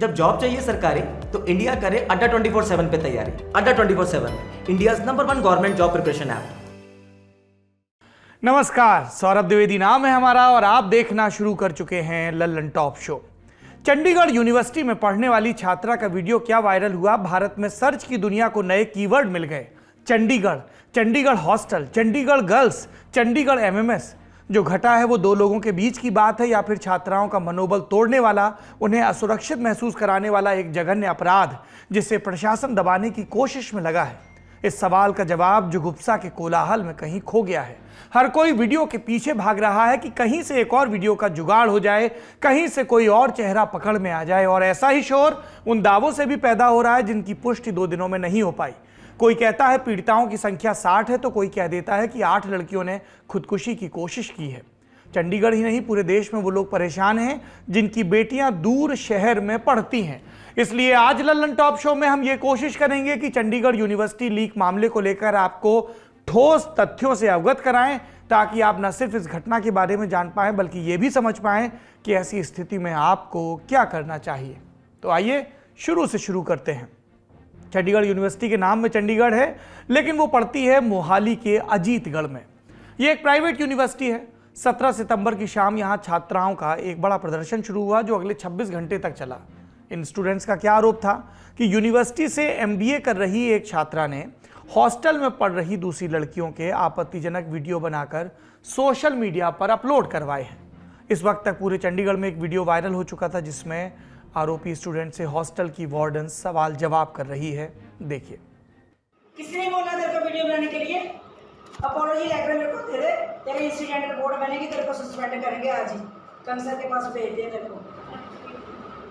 जब जॉब चाहिए सरकारी तो इंडिया करे अड्डा 24/7 पे तैयारी। अड्डा 24/7 India number 1 government job preparation app. नमस्कार, सौरभ द्विवेदी नाम है हमारा और आप देखना शुरू कर चुके हैं Lallan top show. Chandigarh university में पढ़ने वाली छात्रा का वीडियो क्या वायरल हुआ? भारत में सर्च की दुनिया को नए कीवर्ड मिल गए। Chandigarh, Chandigarh hostel, Chandigarh girls, Chandigarh MMS. जो घटा है वो दो लोगों के बीच की बात है या फिर छात्राओं का मनोबल तोड़ने वाला, उन्हें असुरक्षित महसूस कराने वाला एक जघन्य अपराध जिसे प्रशासन दबाने की कोशिश में लगा है? इस सवाल का जवाब जुगुप्सा के कोलाहल में कहीं खो गया है। हर कोई वीडियो के पीछे भाग रहा है कि कहीं से एक और वीडियो का जुगाड़ हो जाए, कहीं से कोई और चेहरा पकड़ में आ जाए। और ऐसा ही शोर उन दावों से भी पैदा हो रहा है जिनकी पुष्टि 2 दिनों में नहीं हो पाई। कोई कहता है पीड़िताओं की संख्या 60 है तो कोई कह देता है कि 8 लड़कियों ने खुदकुशी की कोशिश की है। चंडीगढ़ ही नहीं, पूरे देश में वो लोग परेशान हैं जिनकी बेटियां दूर शहर में पढ़ती हैं। इसलिए आज लल्लन टॉप शो में हम ये कोशिश करेंगे कि चंडीगढ़ यूनिवर्सिटी लीक मामले को लेकर आपको ठोस तथ्यों से अवगत कराएं, ताकि आप न सिर्फ इस घटना के बारे में जान पाएं बल्कि ये भी समझ पाएं कि ऐसी स्थिति में आपको क्या करना चाहिए। तो आइए शुरू से शुरू करते हैं। चंडीगढ़ यूनिवर्सिटी के नाम में चंडीगढ़ है, लेकिन वो पड़ती है मोहाली के अजीतगढ़ में। ये एक प्राइवेट यूनिवर्सिटी है। 17 सितंबर की शाम यहाँ छात्राओं का एक बड़ा प्रदर्शन शुरू हुआ जो अगले 26 घंटे तक चला। इन स्टूडेंट्स का क्या आरोप था कि यूनिवर्सिटी से एमबीए कर रही एक छात्रा ने हॉस्टल में पढ़ रही दूसरी लड़कियों के आपत्तिजनक वीडियो बनाकर सोशल मीडिया पर अपलोड करवाए हैं। इस वक्त तक पूरे चंडीगढ़ में एक वीडियो वायरल हो चुका था जिसमें आरोपी स्टूडेंट से हॉस्टल की वार्डन सवाल जवाब कर रही है। देखिए। किसने बोला तेरे को वीडियो बनाने के लिए? अपॉलॉजी लेटर मेरे को दे दे, तेरे इंसिडेंट रिपोर्ट बनेगी, तेरे को सस्पेंड करेंगे आज ही। कंसर के पास भेज दे तेरे को।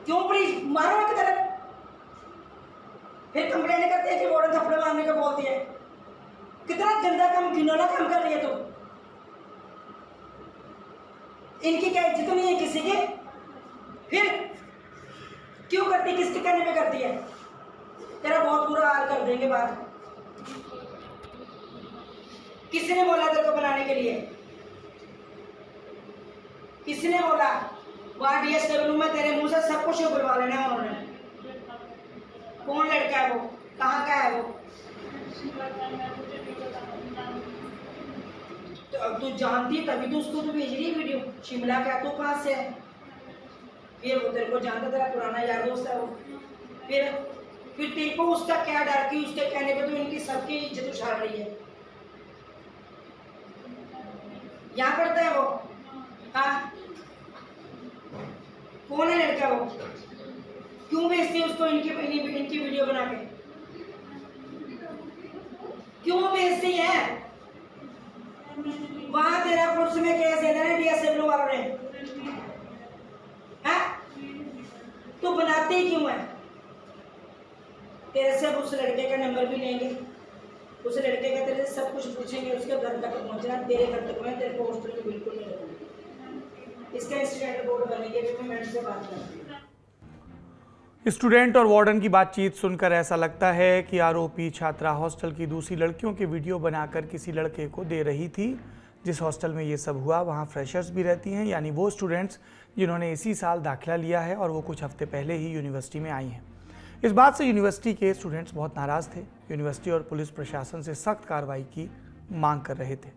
क्यों प्लीज मारो एक तरफ, फिर कंप्लेंट करते हैं कि वार्डन थप्पड़ मारने को बोलती है। कितना गंदा काम, घिनौना काम कर रही है तू। इनकी क्या इज्जत नहीं है किसी की? फिर क्यों करती, किसके कहने पे करती है? तेरा बहुत बुरा हाल कर देंगे बात। किसने बोला तेरे को बनाने के लिए? किसने बोला? वहां डीएसडब्ल्यू में तेरे मुंह से सब कुछ बुलवा लेना उन्होंने। कौन लड़का है वो? कहाँ का है वो? तो अब तू जानती है तभी तो उसको तो भेज रही है वीडियो। शिमला का तू कहाँ से है? फिर वो तेरे को जानता, तेरा पुराना यार दोस्त है वो। फिर तेरे को उसका क्या डर कि उसके कहने पे तो इनकी सबकी इज्जत उछाल रही है। यहाँ पढ़ता है वो? हाँ, कौन है लड़का वो? क्यों भेजती है उसको इनकी वीडियो बना के? क्यों भेजती है? वहां तेरा पुलिस में केस दे देना डीएसडब्ल्यू वालों ने। तू बनाते ही क्यों है? तेरे से उस लड़के का नंबर भी लेंगे, उस लड़के का तेरे से सब कुछ पूछेंगे, उसके घर तक पहुंचना, तेरे घर तक में तेरे को हॉस्टल में बिल्कुल नहीं रखूंगी। इसका इंसिडेंट रिपोर्ट बनेगी, मैं मैडम से बात करूंगी। स्टूडेंट और वार्डन की बातचीत सुनकर ऐसा लगता है कि आरोपी छात्रा हॉस्टल की दूसरी लड़कियों के वीडियो बनाकर किसी लड़के को दे रही थी। जिस हॉस्टल में ये सब हुआ वहाँ फ्रेशर्स भी रहती हैं, यानी वो स्टूडेंट्स जिन्होंने इसी साल दाखिला लिया है और वो कुछ हफ्ते पहले ही यूनिवर्सिटी में आई हैं। इस बात से यूनिवर्सिटी के स्टूडेंट्स बहुत नाराज़ थे। यूनिवर्सिटी और पुलिस प्रशासन से सख्त कार्रवाई की मांग कर रहे थे।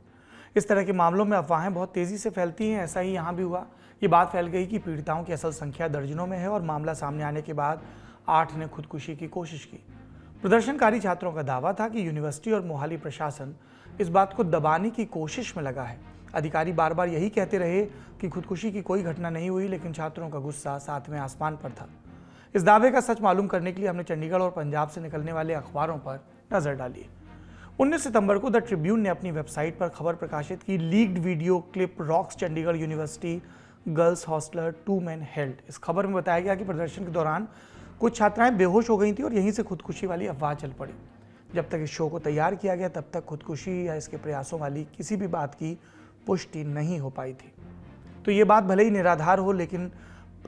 इस तरह के मामलों में अफवाहें बहुत तेज़ी से फैलती हैं। ऐसा ही यहाँ भी हुआ। ये बात फैल गई कि पीड़िताओं की असल संख्या दर्जनों में है और मामला सामने आने के बाद 8 ने खुदकुशी की कोशिश की। प्रदर्शनकारी छात्रों का दावा था कि यूनिवर्सिटी और मोहाली प्रशासन इस बात को दबाने की कोशिश में लगा है। अधिकारी बार बार यही कहते रहे कि खुदकुशी की कोई घटना नहीं हुई, लेकिन छात्रों का गुस्सा सातवें आसमान पर था। इस दावे का सच मालूम करने के लिए हमने चंडीगढ़ और पंजाब से निकलने वाले अखबारों पर नजर डाली। 19 सितंबर को द ट्रिब्यून ने अपनी वेबसाइट पर खबर प्रकाशित की, leaked video clip rocks Chandigarh university girls hosteller 2 men held. इस खबर में बताया गया कि प्रदर्शन के दौरान कुछ छात्राएं बेहोश हो गई थी और यहीं से खुदकुशी वाली अफवाह चल पड़ी। जब तक इस शो को तैयार किया गया तब तक खुदकुशी या इसके प्रयासों वाली किसी भी बात की पुष्टि नहीं हो पाई थी। तो ये बात भले ही निराधार हो, लेकिन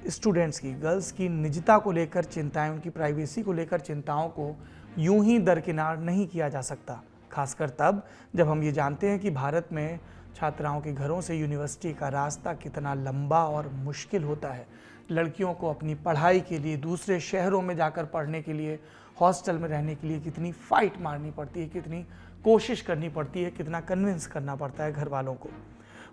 स्टूडेंट्स की, गर्ल्स की निजता को लेकर चिंताएं, उनकी प्राइवेसी को लेकर चिंताओं को यूं ही दरकिनार नहीं किया जा सकता। खासकर तब जब हम ये जानते हैं कि भारत में छात्राओं के घरों से यूनिवर्सिटी का रास्ता कितना लंबा और मुश्किल होता है। लड़कियों को अपनी पढ़ाई के लिए दूसरे शहरों में जाकर पढ़ने के लिए, हॉस्टल में रहने के लिए कितनी फाइट मारनी पड़ती है, कितनी कोशिश करनी पड़ती है, कितना कन्विंस करना पड़ता है घर वालों को।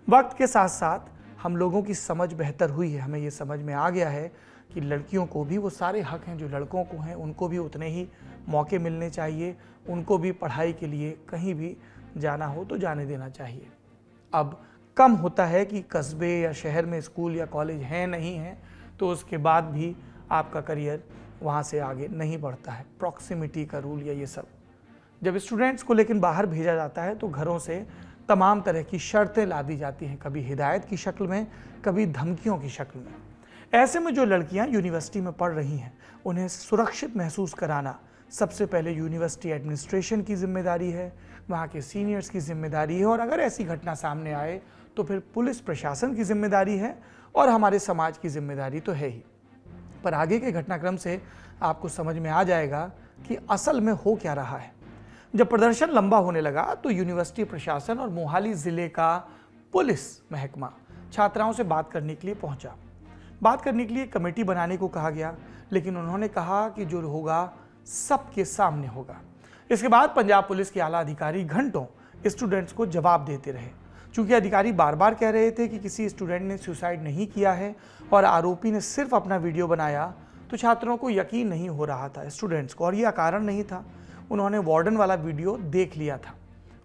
वक्त के साथ साथ हम लोगों की समझ बेहतर हुई है, हमें ये समझ में आ गया है कि लड़कियों को भी वो सारे हक हैं जो लड़कों को हैं, उनको भी उतने ही मौके मिलने चाहिए, उनको भी पढ़ाई के लिए कहीं भी जाना हो तो जाने देना चाहिए। अब कम होता है कि कस्बे या शहर में स्कूल या कॉलेज हैं नहीं हैं, तो उसके बाद भी आपका करियर वहाँ से आगे नहीं बढ़ता है। प्रॉक्सिमिटी का रूल या ये सब। जब स्टूडेंट्स को लेकिन बाहर भेजा जाता है तो घरों से तमाम तरह की शर्तें ला दी जाती हैं, कभी हिदायत की शक्ल में, कभी धमकियों की शक्ल में। ऐसे में जो लड़कियां यूनिवर्सिटी में पढ़ रही हैं उन्हें सुरक्षित महसूस कराना सबसे पहले यूनिवर्सिटी एडमिनिस्ट्रेशन की जिम्मेदारी है, वहाँ के सीनियर्स की जिम्मेदारी है, और अगर ऐसी घटना सामने आए तो फिर पुलिस प्रशासन की जिम्मेदारी है और हमारे समाज की जिम्मेदारी तो है ही। पर आगे के घटनाक्रम से आपको समझ में आ जाएगा कि असल में हो क्या रहा है। जब प्रदर्शन लंबा होने लगा तो यूनिवर्सिटी प्रशासन और मोहाली जिले का पुलिस महकमा छात्राओं से बात करने के लिए पहुंचा। बात करने के लिए कमेटी बनाने को कहा गया, लेकिन उन्होंने कहा कि जो होगा सबके सामने होगा। इसके बाद पंजाब पुलिस के आला अधिकारी घंटों स्टूडेंट्स को जवाब देते रहे। चूंकि अधिकारी बार बार कह रहे थे कि किसी स्टूडेंट ने सुसाइड नहीं किया है और आरोपी ने सिर्फ अपना वीडियो बनाया, तो छात्रों को यकीन नहीं हो रहा था स्टूडेंट्स को, और यह कारण नहीं था। उन्होंने वार्डन वाला वीडियो देख लिया था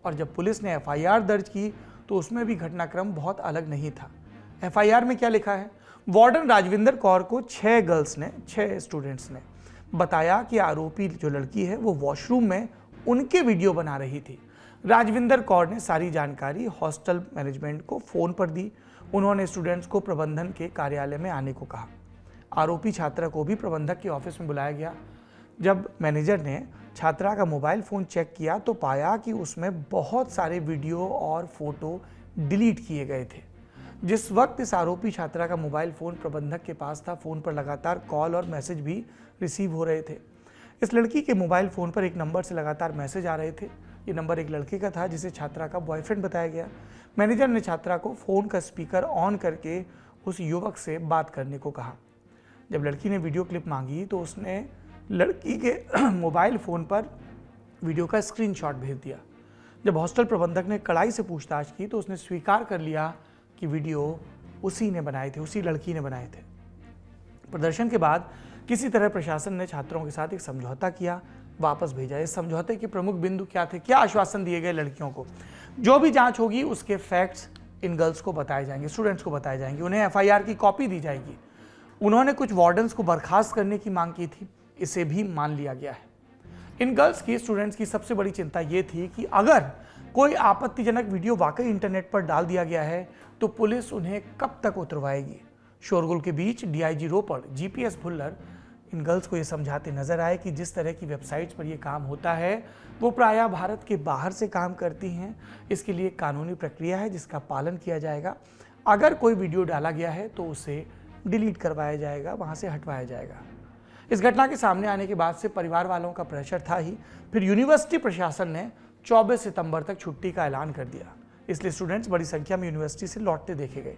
और जब पुलिस ने एफआईआर दर्ज की तो उसमें भी घटनाक्रम बहुत अलग नहीं था। एफआईआर में क्या लिखा है? वार्डन राजविंदर कौर को 6 स्टूडेंट्स ने बताया कि आरोपी जो लड़की है वो वॉशरूम में उनके वीडियो बना रही थी। राजविंदर कौर ने सारी जानकारी हॉस्टल मैनेजमेंट को फ़ोन पर दी। उन्होंने स्टूडेंट्स को प्रबंधन के कार्यालय में आने को कहा। आरोपी छात्रा को भी प्रबंधक के ऑफिस में बुलाया गया। जब मैनेजर ने छात्रा का मोबाइल फ़ोन चेक किया तो पाया कि उसमें बहुत सारे वीडियो और फोटो डिलीट किए गए थे। जिस वक्त इस आरोपी छात्रा का मोबाइल फ़ोन प्रबंधक के पास था, फ़ोन पर लगातार कॉल और मैसेज भी रिसीव हो रहे थे। इस लड़की के मोबाइल फ़ोन पर एक नंबर से लगातार मैसेज आ रहे थे। ये नंबर एक लड़के का था जिसे छात्रा का बॉयफ्रेंड बताया गया। मैनेजर ने छात्रा को फ़ोन का स्पीकर ऑन करके उस युवक से बात करने को कहा। जब लड़की ने वीडियो क्लिप मांगी तो उसने लड़की के मोबाइल फ़ोन पर वीडियो का स्क्रीनशॉट भेज दिया। जब हॉस्टल प्रबंधक ने कड़ाई से पूछताछ की तो उसने स्वीकार कर लिया कि वीडियो उसी ने बनाए थे, उसी लड़की ने बनाए थे। प्रदर्शन के बाद किसी तरह प्रशासन ने छात्रों के साथ एक समझौता किया, वापस भेजा। इस समझौते के प्रमुख बिंदु क्या थे? क्या आश्वासन दिए गए लड़कियों को? जो भी जांच होगी उसके फैक्ट्स इन गर्ल्स को बताए जाएंगे, स्टूडेंट्स को बताए जाएंगे, उन्हें एफआईआर की कॉपी दी जाएगी। उन्होंने कुछ वार्डन्स को बर्खास्त करने की मांग की थी, इसे भी मान लिया गया है। इन गर्ल्स की, स्टूडेंट्स की सबसे बड़ी चिंता ये थी कि अगर कोई आपत्तिजनक वीडियो वाकई इंटरनेट पर डाल दिया गया है तो पुलिस उन्हें कब तक उतरवाएगी। शोरगुल के बीच डीआईजी रोपड़ जीपीएस भुल्लर इन गर्ल्स को ये समझाते नजर आए कि जिस तरह की वेबसाइट्स पर ये काम होता है वो प्रायः भारत के बाहर से काम करती हैं। इसके लिए कानूनी प्रक्रिया है जिसका पालन किया जाएगा। अगर कोई वीडियो डाला गया है तो उसे डिलीट करवाया जाएगा, वहाँ से हटवाया जाएगा। इस घटना के सामने आने के बाद से परिवार वालों का प्रेशर था ही, फिर यूनिवर्सिटी प्रशासन ने 24 सितंबर तक छुट्टी का ऐलान कर दिया। इसलिए स्टूडेंट्स बड़ी संख्या में यूनिवर्सिटी से लौटते देखे गए।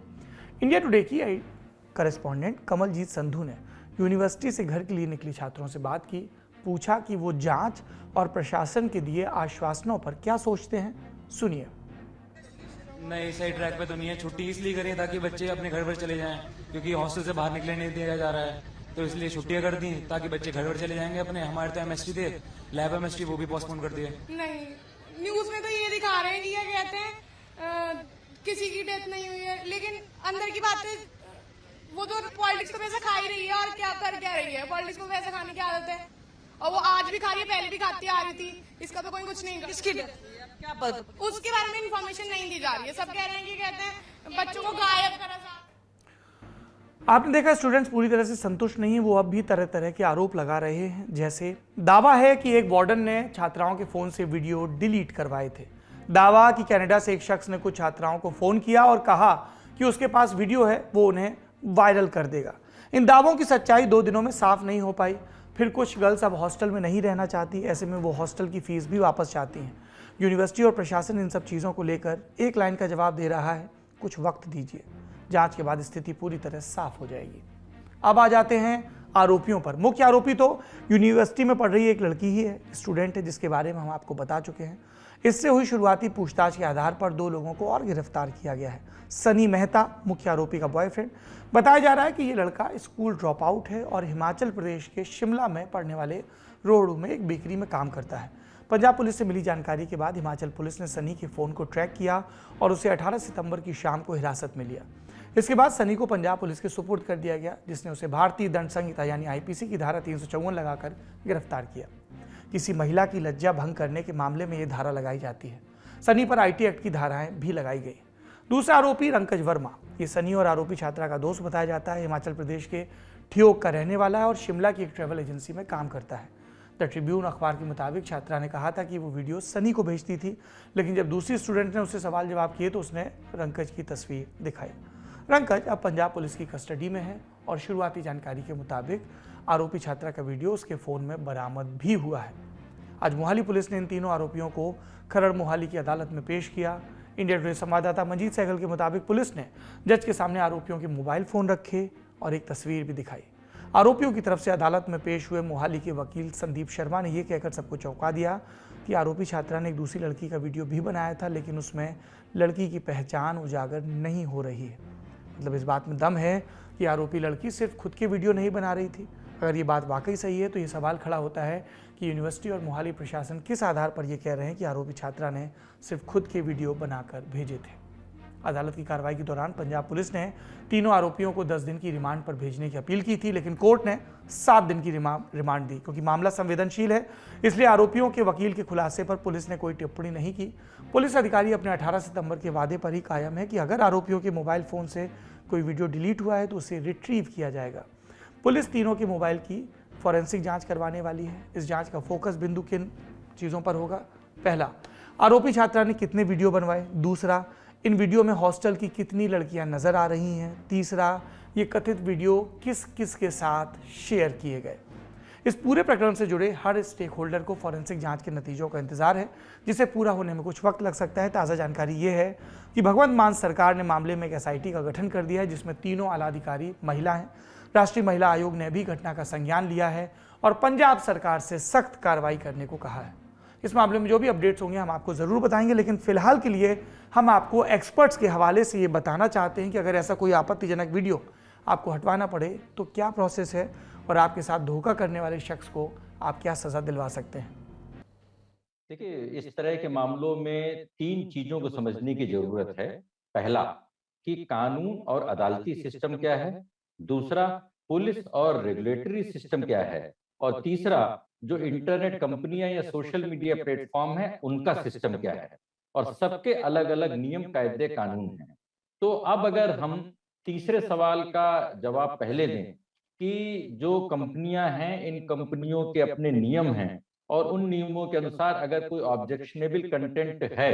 इंडिया टुडे की करेस्पॉन्डेंट कमलजीत संधू ने यूनिवर्सिटी से घर के लिए निकली छात्रों से बात की, पूछा कि वो जांच और प्रशासन के दिए आश्वासनों पर क्या सोचते हैं। सुनिए। नहीं, सही ट्रैक पे तो नहीं है। छुट्टी इसलिए करी है ताकि बच्चे अपने घर पर चले जाएं, क्योंकि हॉस्टल से बाहर निकलने नहीं दिया जा रहा है, तो इसलिए छुट्टियां कर दी ताकि बच्चे घर पर चले जाएंगे अपने। हमारे तो एमएसटी थे, लैब एमएसटी, वो भी पोस्टपोन कर दिए। नहीं, न्यूज में तो ये दिखा रहे हैं कि ये कहते हैं किसी की डेथ नहीं हुई है, लेकिन अंदर की बातें वो तो पॉलिटिक्स तो पैसा खा ही रही है और क्या कर क्या रही है। पॉलिटिक्स को पैसा खाने की आदत है और वो आज भी खा रही है, पहले भी खाती आ रही थी। इसका तो कोई कुछ नहीं कर, किसकी डेथ क्या पता? उसके बारे में इंफॉर्मेशन नहीं दी जा रही है। सब कह रहे हैं कि कहते हैं बच्चों को गायब करा जा। आपने देखा स्टूडेंट्स पूरी तरह से संतुष्ट नहीं, वो अब भी तरह तरह के आरोप लगा रहे हैं। जैसे दावा है कि एक वार्डन ने छात्राओं के फ़ोन से वीडियो डिलीट करवाए थे। दावा कि कनाडा से एक शख्स ने कुछ छात्राओं को फ़ोन किया और कहा कि उसके पास वीडियो है, वो उन्हें वायरल कर देगा। इन दावों की सच्चाई 2 दिनों में साफ नहीं हो पाई। फिर कुछ गर्ल्स अब हॉस्टल में नहीं रहना चाहती, ऐसे में वो हॉस्टल की फ़ीस भी वापस चाहती हैं। यूनिवर्सिटी और प्रशासन इन सब चीज़ों को लेकर एक लाइन का जवाब दे रहा है, कुछ वक्त दीजिए, जांच के बाद स्थिति पूरी तरह साफ हो जाएगी। अब आ जाते हैं आरोपियों पर। मुख्य आरोपी तो यूनिवर्सिटी में पढ़ रही एक लड़की ही है, स्टूडेंट है, जिसके बारे में हम आपको बता चुके हैं। इससे हुई शुरुआती पूछताछ के आधार पर 2 लोगों को और गिरफ्तार किया गया है। सनी मेहता मुख्य आरोपी का बॉयफ्रेंड। बताया जा रहा है कि ये लड़का स्कूल ड्रॉप आउट है और हिमाचल प्रदेश के शिमला में पढ़ने वाले रोहड़ू में एक बेकरी में काम करता है। पंजाब पुलिस से मिली जानकारी के बाद हिमाचल पुलिस ने सनी के फ़ोन को ट्रैक किया और उसे 18 सितंबर की शाम को हिरासत में लिया। इसके बाद सनी को पंजाब पुलिस के सुपुर्द कर दिया गया, जिसने उसे भारतीय दंड संहिता यानी आईपीसी की धारा 354 लगाकर गिरफ्तार किया। किसी महिला की लज्जा भंग करने के मामले में यह धारा लगाई जाती है। सनी पर आईटी एक्ट की धाराएं भी लगाई गई। दूसरा आरोपी रंकज वर्मा, ये सनी और आरोपी छात्रा का दोस्त बताया जाता है। हिमाचल प्रदेश के ठियोग का रहने वाला है और शिमला की एक ट्रैवल एजेंसी में काम करता है। द ट्रिब्यून अखबार के मुताबिक छात्रा ने कहा था कि वो वीडियो सनी को भेजती थी, लेकिन जब दूसरी स्टूडेंट ने उससे सवाल जवाब किए तो उसने रंकज की तस्वीर दिखाई। रंकज अब पंजाब पुलिस की कस्टडी में है और शुरुआती जानकारी के मुताबिक आरोपी छात्रा का वीडियो उसके फ़ोन में बरामद भी हुआ है। आज मोहाली पुलिस ने इन तीनों आरोपियों को खरड़ मोहाली की अदालत में पेश किया। इंडिया टुडे संवाददाता मंजीत सहगल के मुताबिक पुलिस ने जज के सामने आरोपियों के मोबाइल फ़ोन रखे और एक तस्वीर भी दिखाई। आरोपियों की तरफ से अदालत में पेश हुए मोहाली के वकील संदीप शर्मा ने यह कहकर सबको चौंका दिया कि आरोपी छात्रा ने एक दूसरी लड़की का वीडियो भी बनाया था, लेकिन उसमें लड़की की पहचान उजागर नहीं हो रही है। मतलब इस बात में दम है कि आरोपी लड़की सिर्फ खुद की वीडियो नहीं बना रही थी। अगर ये बात वाकई सही है तो ये सवाल खड़ा होता है कि यूनिवर्सिटी और मोहाली प्रशासन किस आधार पर यह कह रहे हैं कि आरोपी छात्रा ने सिर्फ खुद के वीडियो बनाकर भेजे थे। अदालत की कार्रवाई के दौरान पंजाब पुलिस ने तीनों आरोपियों को 10 दिन की रिमांड पर भेजने की अपील की थी, लेकिन कोर्ट ने 7 दिन की रिमांड दी। क्योंकि मामला संवेदनशील है, इसलिए आरोपियों के वकील के खुलासे पर पुलिस ने कोई टिप्पणी नहीं की। पुलिस अधिकारी अपने 18 सितंबर के वादे पर ही कायम है कि अगर आरोपियों के मोबाइल फ़ोन से कोई वीडियो डिलीट हुआ है तो उसे रिट्रीव किया जाएगा। पुलिस तीनों के मोबाइल की फॉरेंसिक जांच करवाने वाली है। इस जांच का फोकस बिंदु किन चीज़ों पर होगा? पहला, आरोपी छात्रा ने कितने वीडियो बनवाए। दूसरा, इन वीडियो में हॉस्टल की कितनी लड़कियां नजर आ रही हैं। तीसरा, ये कथित वीडियो किस किस के साथ शेयर किए गए। इस पूरे प्रकरण से जुड़े हर स्टेक होल्डर को फॉरेंसिक जांच के नतीजों का इंतजार है, जिसे पूरा होने में कुछ वक्त लग सकता है। ताज़ा जानकारी ये है कि भगवंत मान सरकार ने मामले में एक एसआईटी का गठन कर दिया है, जिसमें तीनों आला अधिकारी महिला हैं। राष्ट्रीय महिला आयोग ने भी घटना का संज्ञान लिया है और पंजाब सरकार से सख्त कार्रवाई करने को कहा है। इस मामले में जो भी अपडेट्स होंगे हम आपको ज़रूर बताएंगे, लेकिन फिलहाल के लिए हम आपको एक्सपर्ट्स के हवाले से ये बताना चाहते हैं कि अगर ऐसा कोई आपत्तिजनक वीडियो आपको हटवाना पड़े तो क्या प्रोसेस है और आपके साथ धोखा करने वाले शख्स को आप क्या सज़ा दिलवा सकते हैं। देखिए, इस तरह के मामलों में 3 चीजों को समझने की जरूरत है। पहला, कि कानून और अदालती सिस्टम क्या है। दूसरा, पुलिस और रेगुलेटरी सिस्टम क्या है। और तीसरा, जो इंटरनेट कंपनियां या सोशल मीडिया प्लेटफॉर्म है उनका सिस्टम क्या है। और सबके अलग अलग नियम कायदे कानून हैं। तो अब अगर हम तीसरे सवाल का जवाब पहले दें कि जो कंपनियां हैं, इन कंपनियों के अपने नियम हैं और उन नियमों के अनुसार अगर कोई ऑब्जेक्शनेबल कंटेंट है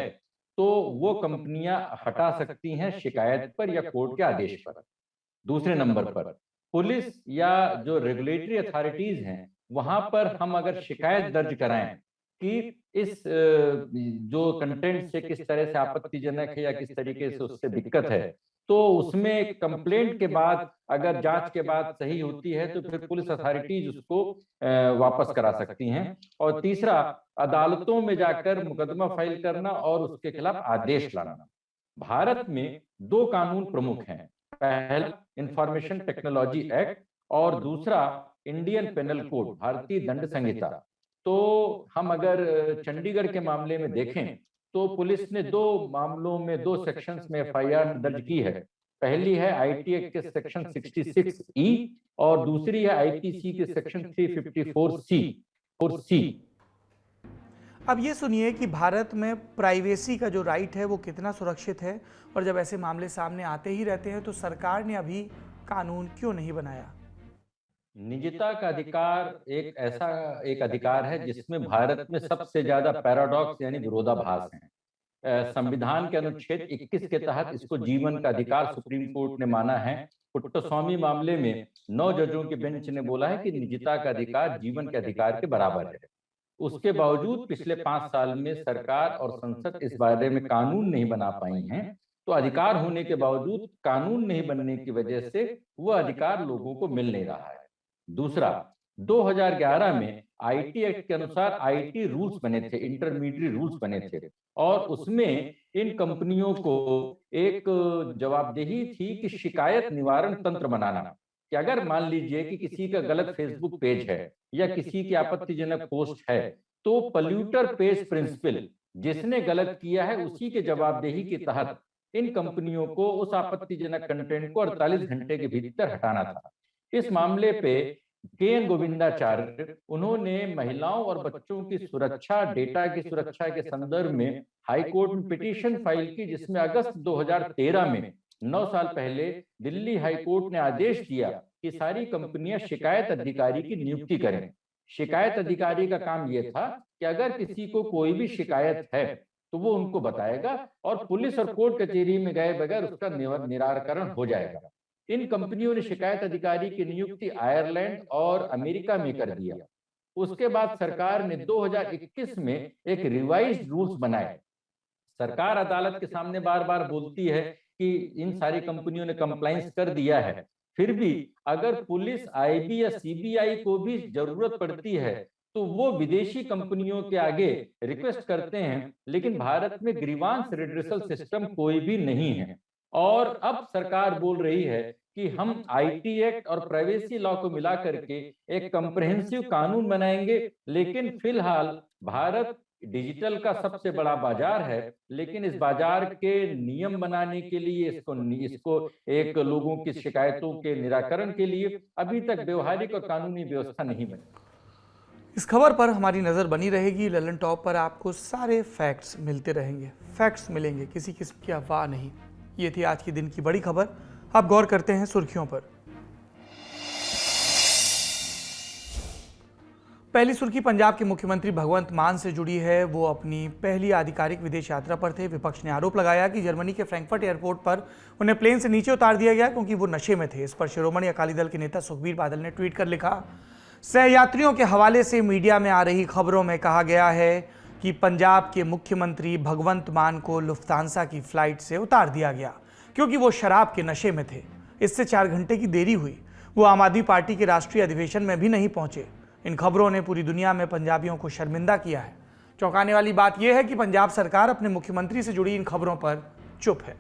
तो वो कंपनियां हटा सकती हैं शिकायत पर या कोर्ट के आदेश पर। दूसरे नंबर पर पुलिस या जो रेगुलेटरी अथॉरिटीज हैं वहां पर हम अगर शिकायत दर्ज कराएं कि इस जो कंटेंट से किस तरह से आपत्तिजनक है या किस तरीके से उससे दिक्कत है, तो उसमें कंप्लेंट के बाद अगर जांच के बाद सही होती है तो फिर पुलिस अथॉरिटीज उसको वापस करा सकती हैं। और तीसरा, अदालतों में जाकर मुकदमा फाइल करना और उसके खिलाफ आदेश लाना। भारत में 2 कानून प्रमुख हैं। पहला, इंफॉर्मेशन टेक्नोलॉजी एक्ट और दूसरा, इंडियन पेनल कोड, भारतीय दंड संहिता। तो हम अगर चंडीगढ़ के मामले में देखें तो पुलिस ने 2 मामलों में 2 सेक्शंस में एफआईआर दर्ज की है। पहली है आईटी एक्ट के सेक्शन 66E और दूसरी है आईपीसी के सेक्शन 354C और C। अब ये सुनिए कि भारत में प्राइवेसी का जो राइट है वो कितना सुरक्षित है, और जब ऐसे मामले सामने आते ही रहते हैं तो सरकार ने अभी कानून क्यों नहीं बनाया। निजता का अधिकार एक अधिकार है जिसमें भारत में सबसे ज्यादा पैराडॉक्स यानी विरोधाभास हैं। संविधान के अनुच्छेद 21 के तहत इसको जीवन का अधिकार सुप्रीम कोर्ट ने माना है। पुट्टस्वामी मामले में 9 जजों के बेंच ने बोला है कि निजता का अधिकार जीवन के अधिकार के बराबर है। उसके बावजूद पिछले 5 साल में सरकार और संसद इस बारे में कानून नहीं बना पाई हैं। तो अधिकार होने के बावजूद कानून नहीं बनने की वजह से वह अधिकार लोगों को मिल नहीं रहा है। दूसरा, 2011 में आईटी एक्ट के अनुसार आईटी रूल्स बने थे, इंटरमीडिएट रूल्स बने थे, और उसमें इन कंपनियों को एक जवाबदेही थी कि शिकायत निवारण तंत्र बनाना, कि अगर मान लीजिए कि किसी का गलत फेसबुक पेज है या किसी की आपत्तिजनक पोस्ट है, तो पॉल्यूटर पेज प्रिंसिपल, जिसने गलत किया है उसी के जवाबदेही के तहत इन कंपनियों को उस आपत्तिजनक कंटेंट को 48 घंटे के भीतर हटाना था। इस मामले पे के.एन. गोविंदाचार्य, उन्होंने महिलाओं और बच्चों की सुरक्षा, डेटा की सुरक्षा के संदर्भ में हाई कोर्ट में पिटीशन फाइल की, जिसमें अगस्त 2013 में 9 साल पहले दिल्ली हाई कोर्ट ने आदेश दिया कि सारी कंपनियां शिकायत अधिकारी की नियुक्ति करें। शिकायत अधिकारी का काम यह था कि अगर किसी को कोई भी शिकायत है तो वो उनको बताएगा और पुलिस और कोर्ट कचहरी में गए बगैर उसका निराकरण हो जाएगा। इन कंपनियों ने शिकायत अधिकारी की नियुक्ति आयरलैंड और अमेरिका में कर दिया। उसके बाद सरकार ने 2021 में एक रिवाइज्ड रूल्स बनाए। सरकार अदालत के सामने बार बार बोलती है कि इन सारी कंपनियों ने कंप्लायंस कर दिया है, फिर भी अगर पुलिस, आईबी या सीबीआई को भी जरूरत पड़ती है तो वो विदेशी कंपनियों के आगे रिक्वेस्ट करते हैं, लेकिन भारत में ग्रीवांस रिड्रेसल सिस्टम कोई भी नहीं है। और अब सरकार बोल रही है कि हम आईटी एक्ट और प्राइवेसी लॉ को मिला करके एक कॉम्प्रिहेंसिव कानून बनाएंगे, लेकिन फिलहाल भारत डिजिटल का सबसे बड़ा बाजार है, लेकिन इस बाजार के नियम बनाने के लिए, इसको एक लोगों की शिकायतों के निराकरण के लिए अभी तक व्यवहारिक और कानूनी व्यवस्था नहीं बनी। इस खबर पर हमारी नज़र बनी रहेगी। ललन टॉप पर आपको सारे फैक्ट्स मिलते रहेंगे, फैक्ट्स मिलेंगे, किसी किस्म की अफवाह नहीं। ये थी आज की दिन की बड़ी खबर। अब गौर करते हैं सुर्खियों पर। पहली सुर्खी पंजाब के मुख्यमंत्री भगवंत मान से जुड़ी है। वो अपनी पहली आधिकारिक विदेश यात्रा पर थे। विपक्ष ने आरोप लगाया कि जर्मनी के फ्रैंकफर्ट एयरपोर्ट पर उन्हें प्लेन से नीचे उतार दिया गया क्योंकि वो नशे में थे। इस पर शिरोमणि अकाली दल के नेता सुखबीर बादल ने ट्वीट कर लिखा, सहयात्रियों के हवाले से मीडिया में आ रही खबरों में कहा गया है कि पंजाब के मुख्यमंत्री भगवंत मान को लुफ्तांसा की फ्लाइट से उतार दिया गया क्योंकि वो शराब के नशे में थे। इससे 4 घंटे की देरी हुई। वो आम आदमी पार्टी के राष्ट्रीय अधिवेशन में भी नहीं पहुंचे। इन खबरों ने पूरी दुनिया में पंजाबियों को शर्मिंदा किया है। चौंकाने वाली बात यह है कि पंजाब सरकार अपने मुख्यमंत्री से जुड़ी इन खबरों पर चुप है।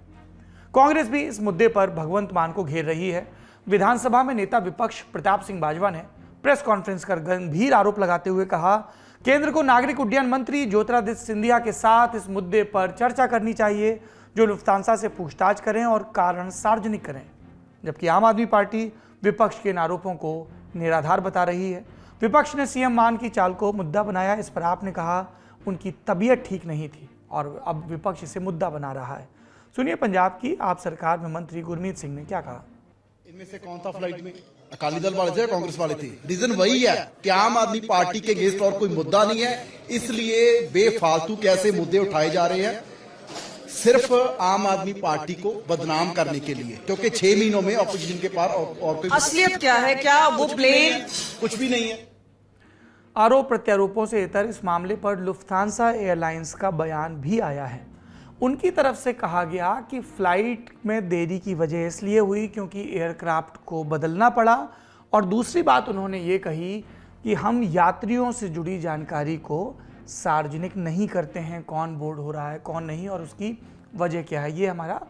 कांग्रेस भी इस मुद्दे पर भगवंत मान को घेर रही है। विधानसभा में नेता विपक्ष प्रताप सिंह बाजवा ने प्रेस कॉन्फ्रेंस कर गंभीर आरोप लगाते हुए कहा, केंद्र को नागरिक उड्डयन मंत्री ज्योतिरादित्य सिंधिया के साथ इस मुद्दे पर चर्चा करनी चाहिए, जो लुफ्तांसा से पूछताछ करें और कारण सार्वजनिक करें। जबकि आम आदमी पार्टी विपक्ष के इन आरोपों को निराधार बता रही है। विपक्ष ने सीएम मान की चाल को मुद्दा बनाया। इस पर आपने कहा उनकी तबीयत ठीक नहीं थी और अब विपक्ष इसे मुद्दा बना रहा है। सुनिए पंजाब की आप सरकार में मंत्री गुरमीत सिंह ने क्या कहा। इनमें से कौन था फ्लाइट में? अकाली दल वाले थे, कांग्रेस वाले थे। रीजन वही है कि आम आदमी पार्टी के अगेंस्ट और कोई मुद्दा नहीं है, इसलिए बेफालतू कैसे मुद्दे उठाए जा रहे हैं, सिर्फ आम आदमी पार्टी को बदनाम करने के लिए, क्योंकि 6 महीनों में ऑपोजिशन के पास और कोई असलियत क्या है? क्या वो प्लेन कुछ भी नहीं है। आरोप प्रत्यारोपों से इतर इस मामले पर लुफ्तांसा एयरलाइंस का बयान भी आया है। उनकी तरफ से कहा गया कि फ्लाइट में देरी की वजह इसलिए हुई क्योंकि एयरक्राफ्ट को बदलना पड़ा, और दूसरी बात उन्होंने ये कही कि हम यात्रियों से जुड़ी जानकारी को सार्वजनिक नहीं करते हैं, कौन बोर्ड हो रहा है कौन नहीं और उसकी वजह क्या है, ये हमारा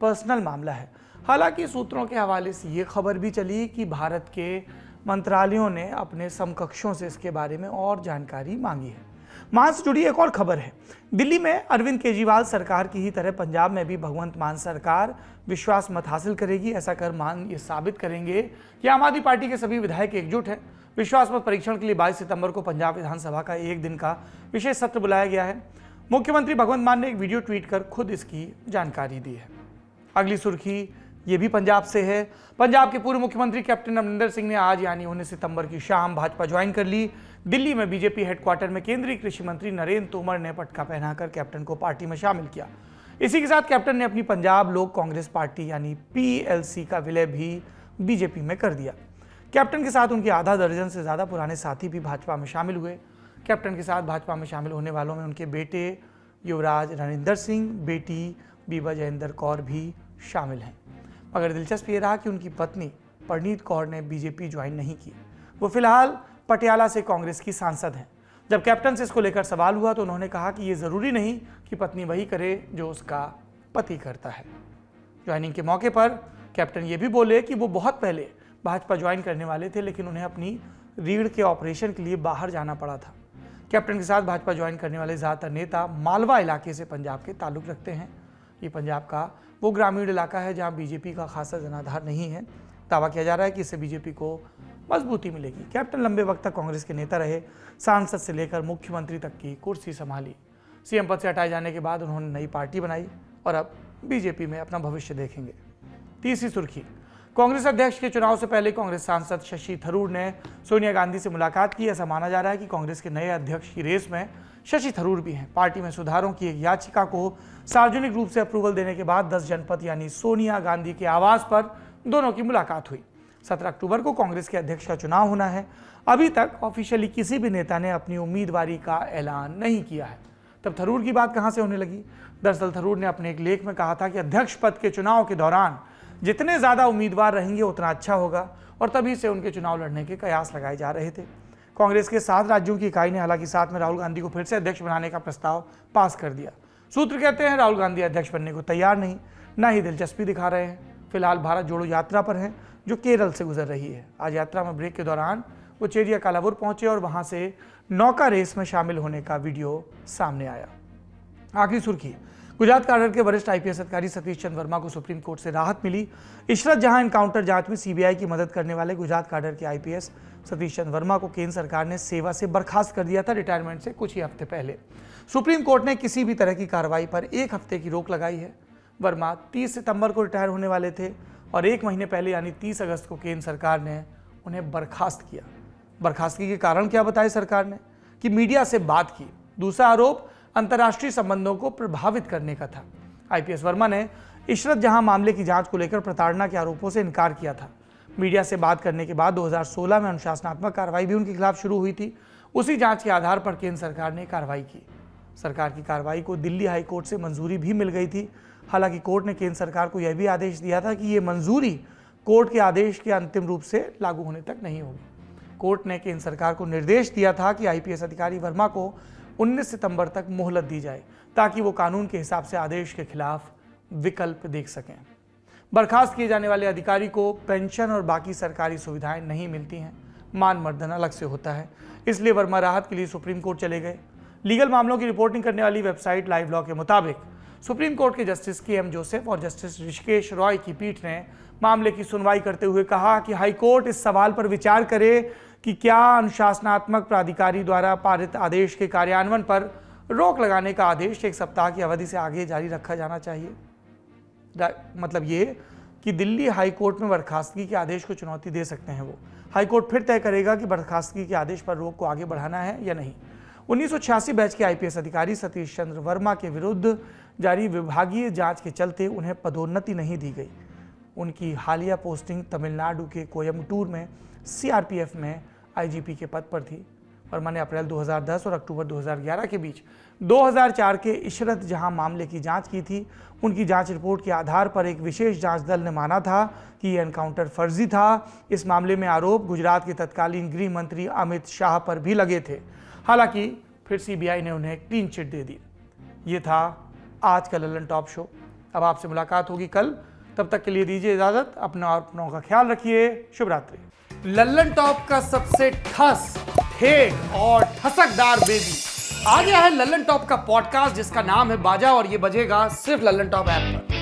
पर्सनल मामला है। हालांकि सूत्रों के हवाले से ये खबर भी चली कि भारत के मंत्रालयों ने अपने समकक्षों से इसके बारे में और जानकारी मांगी है। मान से जुड़ी एक और खबर है। दिल्ली में अरविंद केजरीवाल सरकार की ही तरह पंजाब में भी भगवंत मान सरकार विश्वास मत हासिल करेगी। ऐसा कर मान ये साबित करेंगे कि आम आदमी पार्टी के सभी विधायक एकजुट हैं। विश्वास मत परीक्षण के लिए 22 सितंबर को पंजाब विधानसभा का 1 दिन का विशेष सत्र बुलाया गया है। मुख्यमंत्री भगवंत मान ने एक वीडियो ट्वीट कर खुद इसकी जानकारी दी है। अगली सुर्खी ये भी पंजाब से है। पंजाब के पूर्व मुख्यमंत्री कैप्टन अमरिंदर सिंह ने आज यानी 19 सितंबर की शाम भाजपा ज्वाइन कर ली। दिल्ली में बीजेपी हेडक्वार्टर में केंद्रीय कृषि मंत्री नरेंद्र तोमर ने पटका पहनाकर कैप्टन को पार्टी में शामिल किया। इसी के साथ कैप्टन ने अपनी पंजाब लोक कांग्रेस पार्टी यानी PLC का विलय भी बीजेपी में कर दिया। कैप्टन के साथ उनके आधा दर्जन से ज़्यादा पुराने साथी भी भाजपा में शामिल हुए। कैप्टन के साथ भाजपा में शामिल होने वालों में उनके बेटे युवराज रणिंदर सिंह, बेटी बीबा जयेंद्र कौर भी शामिल हैं। मगर दिलचस्प ये रहा कि उनकी पत्नी परनीत कौर ने बीजेपी ज्वाइन नहीं की। वो फिलहाल पटियाला से कांग्रेस की सांसद हैं। जब कैप्टन से इसको लेकर सवाल हुआ तो उन्होंने कहा कि ये ज़रूरी नहीं कि पत्नी वही करे जो उसका पति करता है। ज्वाइनिंग के मौके पर कैप्टन ये भी बोले कि वो बहुत पहले भाजपा ज्वाइन करने वाले थे, लेकिन उन्हें अपनी रीढ़ के ऑपरेशन के लिए बाहर जाना पड़ा था। कैप्टन के साथ भाजपा ज्वाइन करने वाले ज़्यादातर नेता मालवा इलाके से पंजाब के ताल्लुक रखते हैं। ये पंजाब का वो ग्रामीण इलाका है जहाँ बीजेपी का खासा जनाधार नहीं है। दावा किया जा रहा है कि इससे बीजेपी को मजबूती मिलेगी। कैप्टन लंबे वक्त तक कांग्रेस के नेता रहे, सांसद से लेकर मुख्यमंत्री तक की कुर्सी संभाली। सीएम पद से हटाए जाने के बाद उन्होंने नई पार्टी बनाई और अब बीजेपी में अपना भविष्य देखेंगे। तीसरी सुर्खी, कांग्रेस अध्यक्ष के चुनाव से पहले कांग्रेस सांसद शशि थरूर ने सोनिया गांधी से मुलाकात की। ऐसा माना जा रहा है कि कांग्रेस के नए अध्यक्ष की रेस में शशि थरूर भी हैं। पार्टी में सुधारों की एक याचिका को सार्वजनिक रूप से अप्रूवल देने के बाद 10 जनपद यानी सोनिया गांधी के आवास पर दोनों की मुलाकात हुई। 17 अक्टूबर को कांग्रेस के अध्यक्ष का चुनाव होना है। अभी तक ऑफिशियली किसी भी नेता ने अपनी उम्मीदवारी का ऐलान नहीं किया है। तब थरूर की बात कहां से होने लगी? दरअसल थरूर ने अपने एक लेख में कहा था कि अध्यक्ष पद के चुनाव के दौरान जितने ज्यादा उम्मीदवार रहेंगे उतना अच्छा होगा और तभी से उनके चुनाव लड़ने के कयास लगाए जा रहे थे। कांग्रेस के 7 राज्यों की इकाई ने हालांकि साथ में राहुल गांधी को फिर से अध्यक्ष बनाने का प्रस्ताव पास कर दिया। सूत्र कहते हैं राहुल गांधी अध्यक्ष बनने को तैयार नहीं, न ही दिलचस्पी दिखा रहे हैं। फिलहाल भारत जोड़ो यात्रा पर हैं जो केरल से गुजर रही है। आज यात्रा में ब्रेक के दौरान वो चेरिया कालाबुर पहुंचे और वहां से नौका रेस में शामिल होने का वीडियो सामने आया। आखिरी सुर्खी, गुजरात काडर के वरिष्ठ आईपीएस अधिकारी सतीश चंद्र वर्मा को सुप्रीम कोर्ट से राहत मिली। इशरत जहां एनकाउंटर जांच में सीबीआई की मदद करने वाले गुजरात काडर के आईपीएस सतीश चंद्र वर्मा को केंद्र सरकार ने सेवा से बर्खास्त कर दिया था रिटायरमेंट से कुछ ही हफ्ते पहले। सुप्रीम कोर्ट ने किसी भी तरह की कार्रवाई पर 1 हफ्ते की रोक लगाई है। वर्मा 30 सितंबर को रिटायर होने वाले थे और 1 महीने पहले यानी 30 अगस्त को केंद्र सरकार ने उन्हें बर्खास्त किया। बर्खास्तगी के कारण क्या बताए सरकार ने? कि मीडिया से बात की। दूसरा आरोप अंतर्राष्ट्रीय संबंधों को प्रभावित करने का था। आईपीएस वर्मा ने इशरत जहां मामले की जांच को लेकर प्रताड़ना के आरोपों से इनकार किया था। मीडिया से बात करने के बाद 2016 में अनुशासनात्मक कार्रवाई भी उनके खिलाफ शुरू हुई थी। उसी जांच के आधार पर केंद्र सरकार ने कार्रवाई की। सरकार की कार्रवाई को दिल्ली हाई कोर्ट से मंजूरी भी मिल गई थी। हालांकि कोर्ट ने केंद्र सरकार को यह भी आदेश दिया था कि ये मंजूरी कोर्ट के आदेश के अंतिम रूप से लागू होने तक नहीं होगी। कोर्ट ने केंद्र सरकार को निर्देश दिया था कि आईपीएस अधिकारी वर्मा को 19 सितंबर तक मोहलत दी जाए ताकि वो कानून के हिसाब से आदेश के खिलाफ विकल्प देख सकें। बर्खास्त किए जाने वाले अधिकारी को पेंशन और बाकी सरकारी सुविधाएं नहीं मिलती हैं, मान मर्दन अलग से होता है, इसलिए वर्मा राहत के लिए सुप्रीम कोर्ट चले गए। लीगल मामलों की रिपोर्टिंग करने वाली वेबसाइट लाइव लॉ के मुताबिक सुप्रीम कोर्ट के जस्टिस के.एम. जोसेफ और जस्टिस ऋषिकेश रॉय की पीठ ने मामले की सुनवाई करते हुए कहा कि हाईकोर्ट इस सवाल पर विचार करे कि क्या अनुशासनात्मक प्राधिकारी द्वारा पारित आदेश के कार्यान्वयन पर रोक लगाने का आदेश 1 सप्ताह की अवधि से आगे जारी रखा जाना चाहिए। मतलब ये कि दिल्ली हाई कोर्ट में बर्खास्तगी के आदेश को चुनौती दे सकते हैं वो। हाई कोर्ट फिर तय करेगा कि बर्खास्तगी के आदेश पर रोक को आगे बढ़ाना है या नहीं। 1986 बैच के आईपीएस अधिकारी सतीश चंद्र वर्मा के विरुद्ध जारी विभागीय जांच के चलते उन्हें पदोन्नति नहीं दी गई। उनकी हालिया पोस्टिंग तमिलनाडु के कोयम्बटूर में सीआरपीएफ में आईजीपी के पद पर थी। वर्मा ने अप्रैल 2010 और अक्टूबर 2011 के बीच 2004 के इशरत जहां मामले की जांच की थी। उनकी जांच रिपोर्ट के आधार पर एक विशेष जांच दल ने माना था कि यह एनकाउंटर फर्जी था। इस मामले में आरोप गुजरात के तत्कालीन गृह मंत्री अमित शाह पर भी लगे थे। हालांकि फिर सीबीआई ने उन्हें क्लीन चिट दे दी। ये था आज का लल्लन टॉप शो। अब आपसे मुलाकात होगी कल, तब तक के लिए दीजिए इजाजत। अपना और अपनों का ख्याल रखिए। शुभ रात्रि। लल्लन टॉप का सबसे ठस, ठेठ और ठसकदार बेबी आ गया है लल्लन टॉप का पॉडकास्ट जिसका नाम है बाजा, और ये बजेगा सिर्फ लल्लन टॉप ऐप पर।